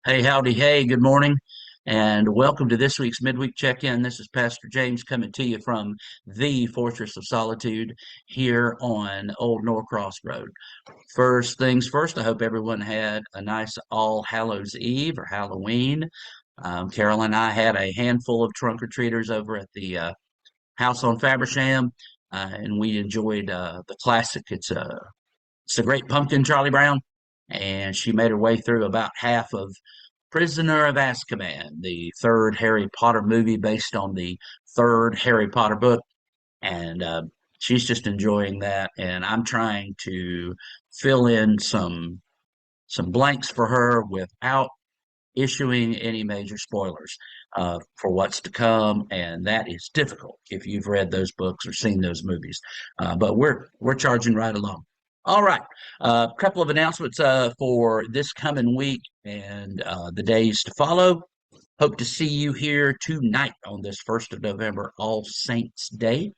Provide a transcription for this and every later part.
Hey, howdy, hey, good morning, and welcome to this week's Midweek Check-In. This is Pastor James coming to you from the Fortress of Solitude here on Old Norcross Road. First things first, I hope everyone had a nice All Hallows Eve or Halloween. Carol and I had a handful of trunk-or-treaters over at the house on Faversham, and we enjoyed the classic. It's a great pumpkin, Charlie Brown, and she made her way through about half of Prisoner of Azkaban, the third Harry Potter movie based on the third Harry Potter book. And she's just enjoying that. And I'm trying to fill in some blanks for her without issuing any major spoilers for what's to come, and that is difficult if you've read those books or seen those movies. But we're charging right along. All right, a couple of announcements for this coming week and the days to follow. Hope to see you here tonight on this 1st of November, All Saints Day.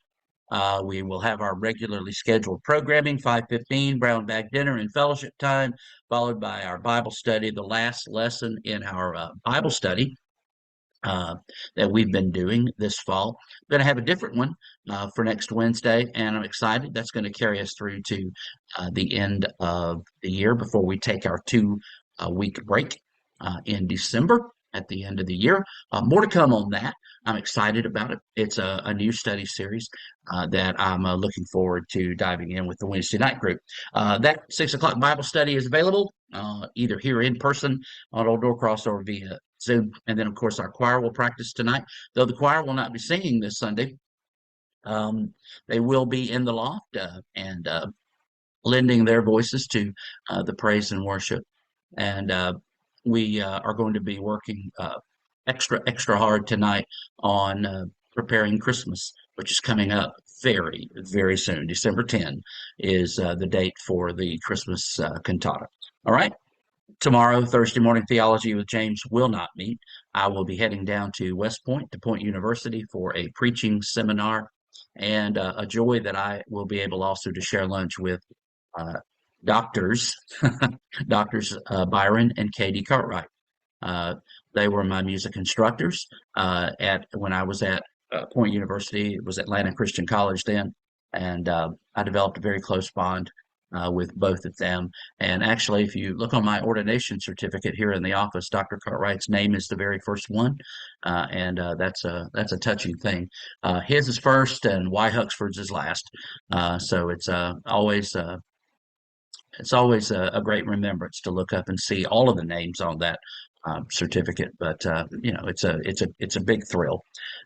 We will have our regularly scheduled programming, 5:15, brown bag dinner and fellowship time, followed by our Bible study, the last lesson in our Bible study uh, that we've been doing this fall. Going to have a different one for next Wednesday, and I'm excited. That's going to carry us through to the end of the year before we take our 2 week break in December at the end of the year. More to come on that. I'm excited about it. It's a new study series that I'm looking forward to diving in with the Wednesday night group. That 6 o'clock Bible study is available either here in person on Old Norcross or via Zoom. And then, of course, our choir will practice tonight, though the choir will not be singing this Sunday. They will be in the loft and lending their voices to the praise and worship. And we are going to be working extra hard tonight on preparing Christmas, which is coming up very soon. December 10 is the date for the Christmas cantata. All right. Tomorrow, Thursday morning theology with James will not meet. I will be heading down to West Point, to Point University, for a preaching seminar, and a joy that I will be able also to share lunch with uh, doctors, doctors Byron and Katie Cartwright. Uh, they were my music instructors at when I was at Point University. It was Atlanta Christian College then, and I developed a very close bond with both of them. And actually, if you look on my ordination certificate here in the office, Dr. Cartwright's name is the very first one, and that's a touching thing. His is first, and Y. Huxford's is last. So it's always a great remembrance to look up and see all of the names on that certificate. But it's a big thrill,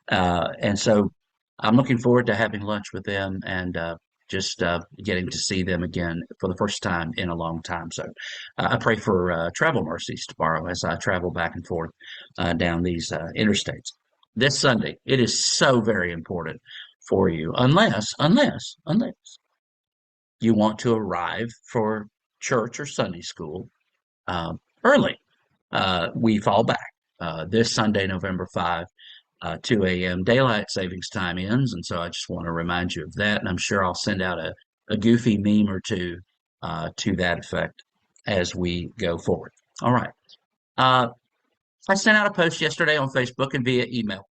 and so I'm looking forward to having lunch with them and just getting to see them again for the first time in a long time. So I pray for travel mercies tomorrow as I travel back and forth down these interstates. This Sunday, it is so very important for you, unless you want to arrive for church or Sunday school early. We fall back this Sunday, November 5, 2 a.m. Daylight savings time ends. And so I just want to remind you of that. And I'm sure I'll send out a goofy meme or two to that effect as we go forward. All right. Uh, I sent out a post yesterday on Facebook and via email.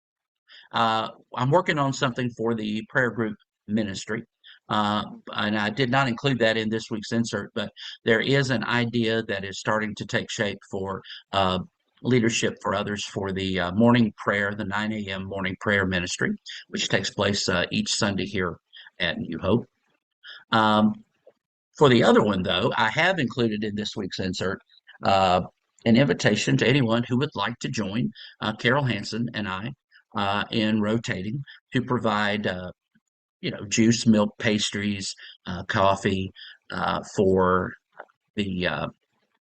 I'm working on something for the prayer group ministry. And I did not include that in this week's insert, but there is an idea that is starting to take shape for uh, leadership for others for the morning prayer, the 9 a.m. morning prayer ministry, which takes place each Sunday here at New Hope. Um, for the other one, though, I have included in this week's insert uh, an invitation to anyone who would like to join Carol Hansen and I in rotating to provide juice, milk, pastries, coffee for the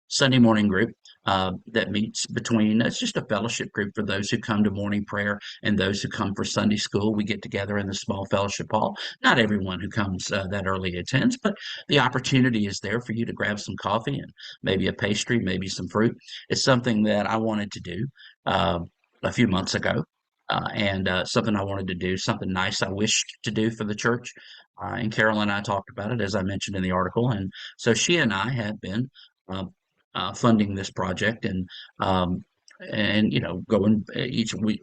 Sunday morning group that meets between, it's just a fellowship group for those who come to morning prayer and those who come for Sunday school. We get together in the small fellowship hall. Not everyone who comes that early attends, but the opportunity is there for you to grab some coffee and maybe a pastry, maybe some fruit. It's something that I wanted to do uh, a few months ago. And something I wanted to do, something nice I wished to do for the church. And Carol and I talked about it, as I mentioned in the article. And so she and I have been uh, funding this project, um, and going each week,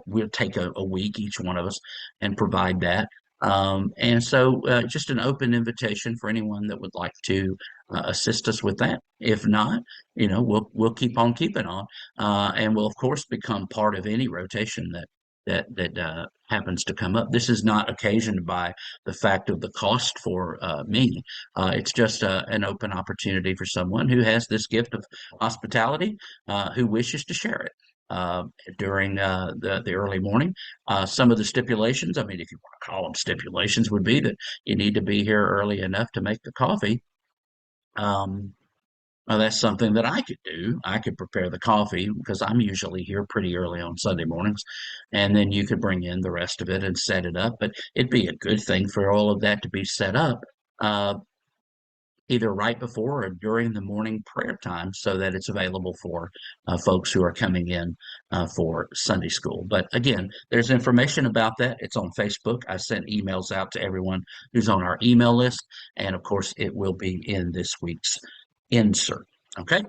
we'll take a week, each one of us, and provide that. And so, just an open invitation for anyone that would like to assist us with that. If not, we'll keep on keeping on, and we'll of course become part of any rotation that happens to come up. This is not occasioned by the fact of the cost for me. It's just an open opportunity for someone who has this gift of hospitality, who wishes to share it. Uh, During the early morning, some of the stipulations, I mean, if you want to call them stipulations, would be that you need to be here early enough to make the coffee. Um, well, that's something that I could do. I could prepare the coffee because I'm usually here pretty early on Sunday mornings, and then you could bring in the rest of it and set it up. But it'd be a good thing for all of that to be set up, uh, either right before or during the morning prayer time, so that it's available for folks who are coming in for Sunday school. But again, there's information about that. It's on Facebook. I sent emails out to everyone who's on our email list, and of course, it will be in this week's insert. Okay.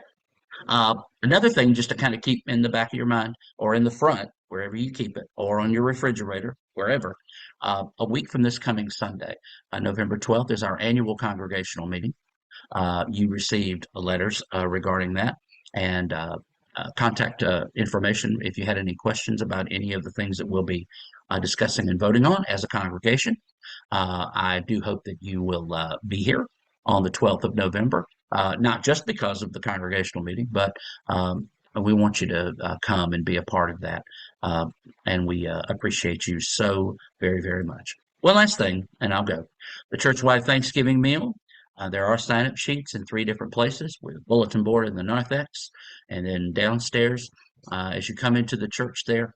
Another thing, just to kind of keep in the back of your mind or in the front, wherever you keep it, or on your refrigerator, wherever, a week from this coming Sunday, November 12th, is our annual congregational meeting. You received letters regarding that, and contact information if you had any questions about any of the things that we'll be discussing and voting on as a congregation. I do hope that you will be here on the 12th of November, not just because of the congregational meeting, but we want you to come and be a part of that. Uh, and we appreciate you so very, very much. One last thing, and I'll go. The church-wide Thanksgiving meal. There are sign-up sheets in 3 different places with a bulletin board in the narthex, and then downstairs, as you come into the church there,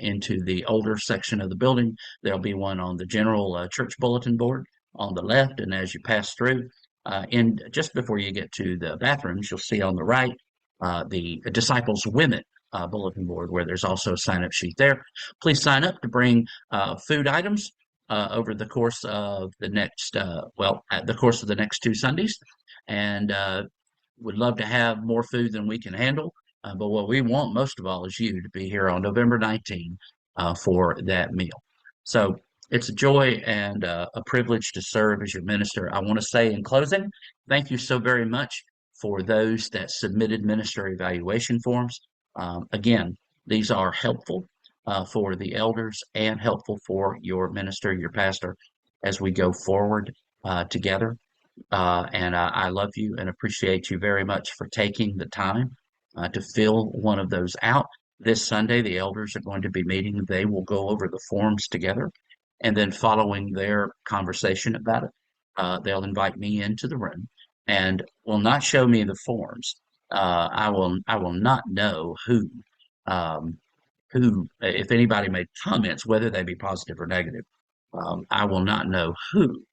into the older section of the building, there'll be one on the general church bulletin board on the left, and as you pass through, in just before you get to the bathrooms, you'll see on the right the Disciples Women bulletin board, where there's also a sign-up sheet there. Please sign up to bring food items over the course of the next, at the course of the next 2 Sundays, and would love to have more food than we can handle. But what we want most of all is you to be here on November 19 for that meal. So it's a joy and a privilege to serve as your minister. I want to say in closing, thank you so very much for those that submitted minister evaluation forms. Again, these are helpful for the elders and helpful for your minister, your pastor, as we go forward together. And I love you and appreciate you very much for taking the time to fill one of those out. This Sunday, the elders are going to be meeting. They will go over the forms together. And then, following their conversation about it, they'll invite me into the room and will not show me the forms. I will not know um, if anybody made comments, whether they be positive or negative. I will not know who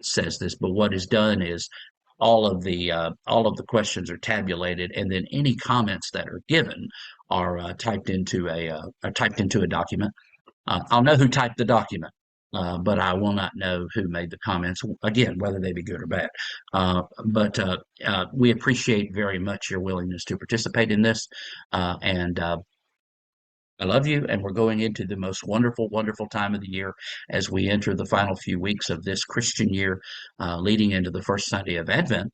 says this, but what is done is all of the questions are tabulated, and then any comments that are given are typed into a document. I'll know who typed the document, but I will not know who made the comments. Again, whether they be good or bad. But we appreciate very much your willingness to participate in this, and I love you, and we're going into the most wonderful, wonderful time of the year as we enter the final few weeks of this Christian year, leading into the first Sunday of Advent,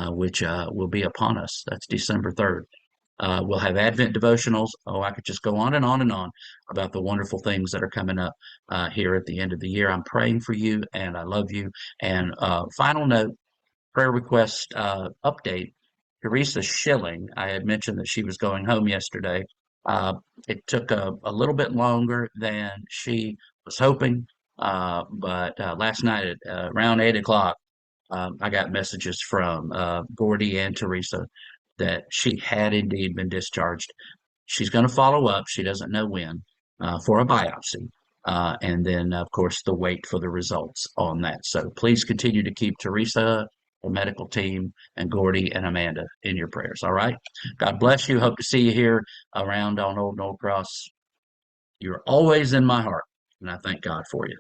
which will be upon us. That's December 3rd. We'll have Advent devotionals. Oh, I could just go on and on and on about the wonderful things that are coming up here at the end of the year. I'm praying for you, and I love you. And final note, prayer request update. Teresa Schilling, I had mentioned that she was going home yesterday. Uh, it took a little bit longer than she was hoping, but last night at around 8 o'clock, I got messages from Gordy and Teresa that she had indeed been discharged. She's going to follow up. She doesn't know when for a biopsy. And then, of course, the wait for the results on that. So please continue to keep Teresa, the medical team, and Gordy and Amanda in your prayers. All right. God bless you. Hope to see you here around on Old Norcross. You're always in my heart, and I thank God for you.